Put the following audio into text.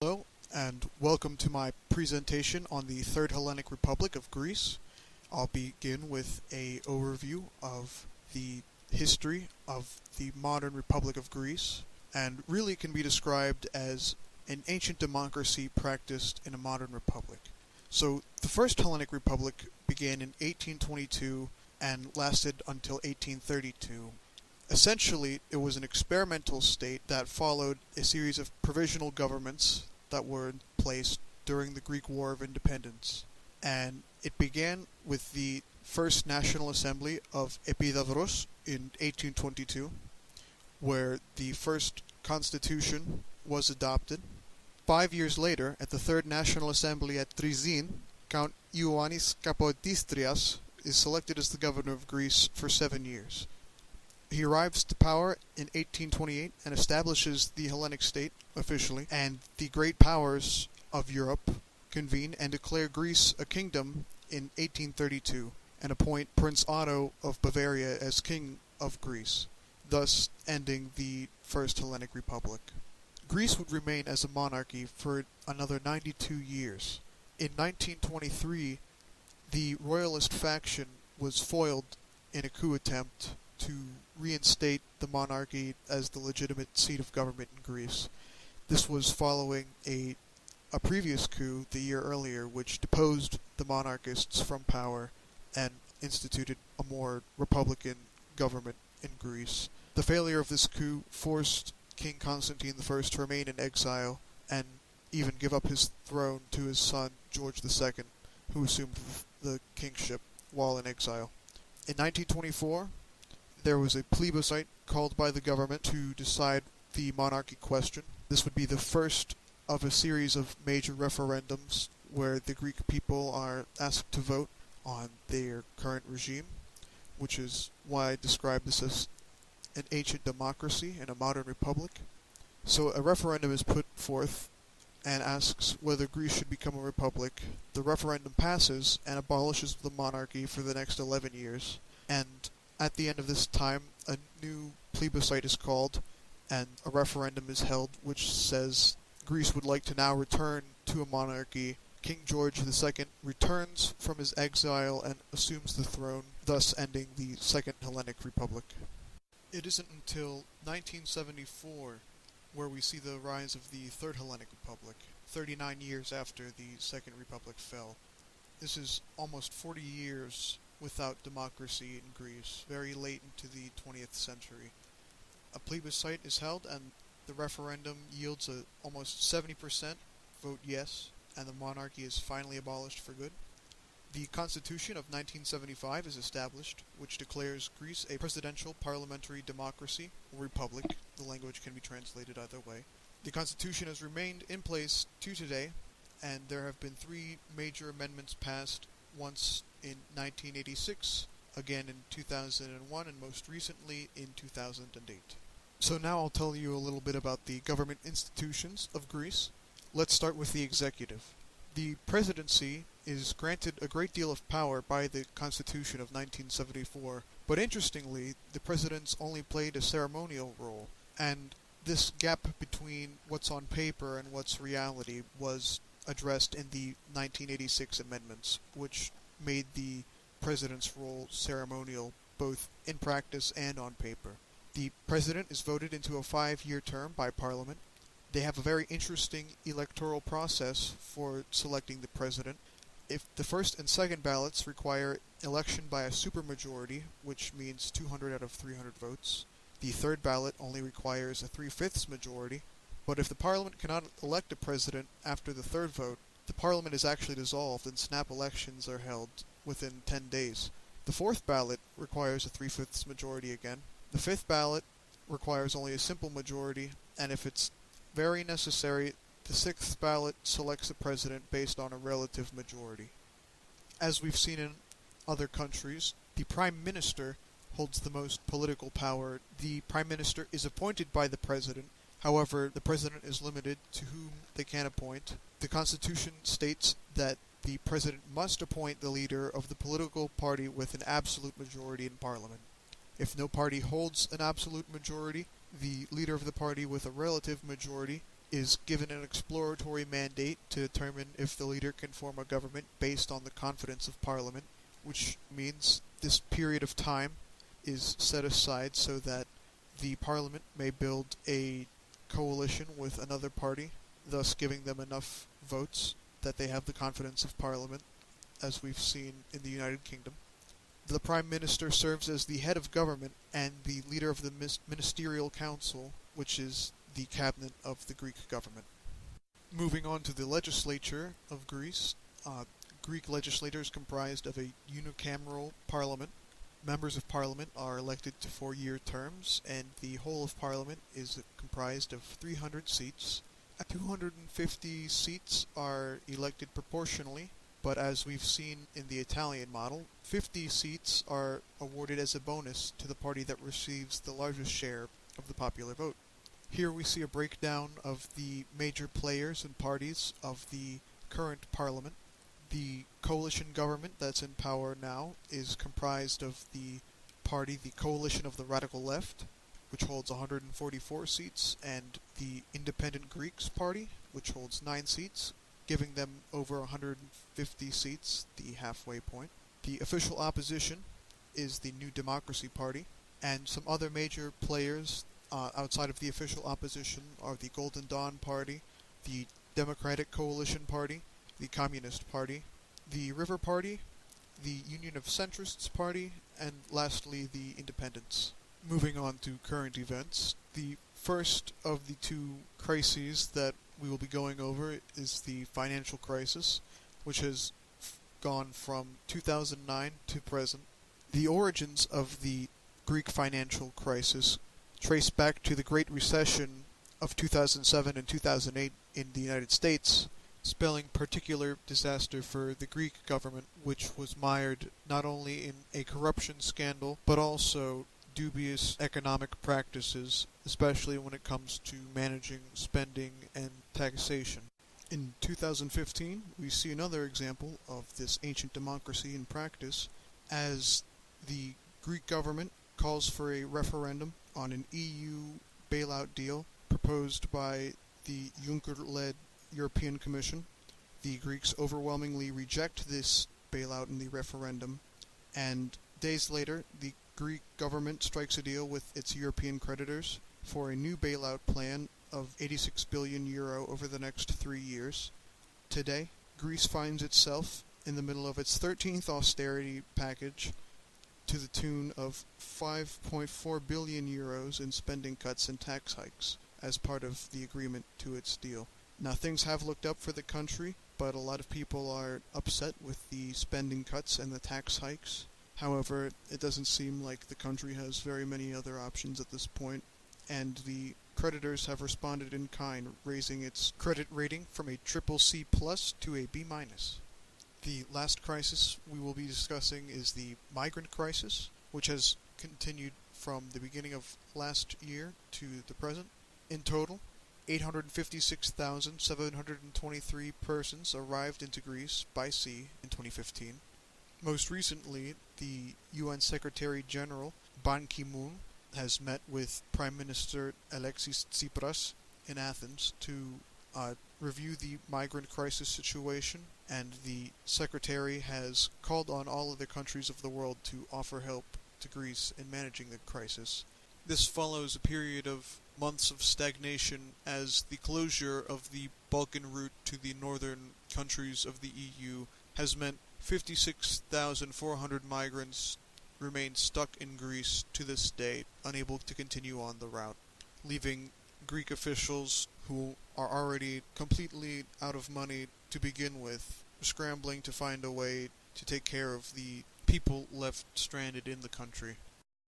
Hello, and welcome to my presentation on the Third Hellenic Republic of Greece. I'll begin with an overview of the history of the modern Republic of Greece, and really can be described as an ancient democracy practiced in a modern republic. So, the First Hellenic Republic began in 1822 and lasted until 1832. Essentially, it was an experimental state that followed a series of provisional governments that were in place during the Greek War of Independence. And it began with the First National Assembly of Epidavros in 1822, where the first constitution was adopted. 5 years later, at the Third National Assembly at Trizin, Count Ioannis Kapodistrias is selected as the governor of Greece for 7 years. He arrives to power in 1828 and establishes the Hellenic state officially, and the great powers of Europe convene and declare Greece a kingdom in 1832 and appoint Prince Otto of Bavaria as king of Greece, thus ending the First Hellenic Republic. Greece would remain as a monarchy for another 92 years. In 1923, the royalist faction was foiled in a coup attempt to reinstate the monarchy as the legitimate seat of government in Greece. This was following a previous coup the year earlier, which deposed the monarchists from power and instituted a more republican government in Greece. The failure of this coup forced King Constantine I to remain in exile and even give up his throne to his son George II, who assumed the kingship while in exile. In 1924, there was a plebiscite called by the government to decide the monarchy question. This would be the first of a series of major referendums where the Greek people are asked to vote on their current regime, which is why I describe this as an ancient democracy in a modern republic. So a referendum is put forth and asks whether Greece should become a republic. The referendum passes and abolishes the monarchy for the next 11 years, and at the end of this time, a new plebiscite is called, and a referendum is held which says Greece would like to now return to a monarchy. King George II returns from his exile and assumes the throne, thus ending the Second Hellenic Republic. It isn't until 1974 where we see the rise of the Third Hellenic Republic, 39 years after the Second Republic fell. This is almost 40 years without democracy in Greece, very late into the 20th century. A plebiscite is held and the referendum yields a almost 70% vote yes, and the monarchy is finally abolished for good. The Constitution of 1975 is established, which declares Greece a presidential parliamentary democracy, or republic. The language can be translated either way. The Constitution has remained in place to today, and there have been 3 major amendments passed, once in 1986, again in 2001, and most recently in 2008. So now I'll tell you a little bit about the government institutions of Greece. Let's start with the executive. The presidency is granted a great deal of power by the Constitution of 1974, but interestingly, the presidents only played a ceremonial role, and this gap between what's on paper and what's reality was addressed in the 1986 amendments, which made the president's role ceremonial both in practice and on paper. The president is voted into a 5-year term by Parliament. They have a very interesting electoral process for selecting the president. If the first and second ballots require election by a supermajority, which means 200 out of 300 votes, the third ballot only requires a 3/5 majority, but if the Parliament cannot elect a president after the third vote, the Parliament is actually dissolved and snap elections are held within 10 days. The fourth ballot requires a 3/5 majority again. The fifth ballot requires only a simple majority, and if it's very necessary, the sixth ballot selects the president based on a relative majority. As we've seen in other countries, the Prime Minister holds the most political power. The Prime Minister is appointed by the President. However, the President is limited to whom they can appoint. The Constitution states that the President must appoint the leader of the political party with an absolute majority in Parliament. If no party holds an absolute majority, the leader of the party with a relative majority is given an exploratory mandate to determine if the leader can form a government based on the confidence of Parliament, which means this period of time is set aside so that the Parliament may build a coalition with another party, thus giving them enough votes that they have the confidence of Parliament, as we've seen in the United Kingdom. The Prime Minister serves as the head of government and the leader of the Ministerial Council, which is the cabinet of the Greek government. Moving on to the legislature of Greece, Greek legislature is comprised of a unicameral parliament. Members of parliament are elected to 4-year terms, and the whole of parliament is comprised of 300 seats. 250 seats are elected proportionally, but as we've seen in the Italian model, 50 seats are awarded as a bonus to the party that receives the largest share of the popular vote. Here we see a breakdown of the major players and parties of the current parliament. The coalition government that's in power now is comprised of the party, the Coalition of the Radical Left, which holds 144 seats, and the Independent Greeks Party, which holds 9 seats, giving them over 150 seats, the halfway point. The official opposition is the New Democracy Party, and some other major players outside of the official opposition are the Golden Dawn Party, the Democratic Coalition Party, the Communist Party, the River Party, the Union of Centrists Party, and lastly the Independents. Moving on to current events, the first of the two crises that we will be going over is the financial crisis, which has gone from 2009 to present. The origins of the Greek financial crisis trace back to the Great Recession of 2007 and 2008 in the United States, spelling particular disaster for the Greek government, which was mired not only in a corruption scandal, but also dubious economic practices, especially when it comes to managing spending and taxation. In 2015, we see another example of this ancient democracy in practice, as the Greek government calls for a referendum on an EU bailout deal proposed by the Juncker-led European Commission. The Greeks overwhelmingly reject this bailout in the referendum, and days later, the Greek government strikes a deal with its European creditors for a new bailout plan of €86 billion over the next 3 years. Today, Greece finds itself in the middle of its 13th austerity package to the tune of €5.4 billion in spending cuts and tax hikes as part of the agreement to its deal. Now, things have looked up for the country, but a lot of people are upset with the spending cuts and the tax hikes. However, it doesn't seem like the country has very many other options at this point, and the creditors have responded in kind, raising its credit rating from a CCC+ to a B-. The last crisis we will be discussing is the migrant crisis, which has continued from the beginning of last year to the present. In total, 856,723 persons arrived into Greece by sea in 2015. Most recently, the UN Secretary General Ban Ki-moon has met with Prime Minister Alexis Tsipras in Athens to review the migrant crisis situation, and the Secretary has called on all of the countries of the world to offer help to Greece in managing the crisis. This follows a period of months of stagnation as the closure of the Balkan route to the northern countries of the EU has meant 56,400 migrants remain stuck in Greece to this day, unable to continue on the route, leaving Greek officials who are already completely out of money to begin with, scrambling to find a way to take care of the people left stranded in the country.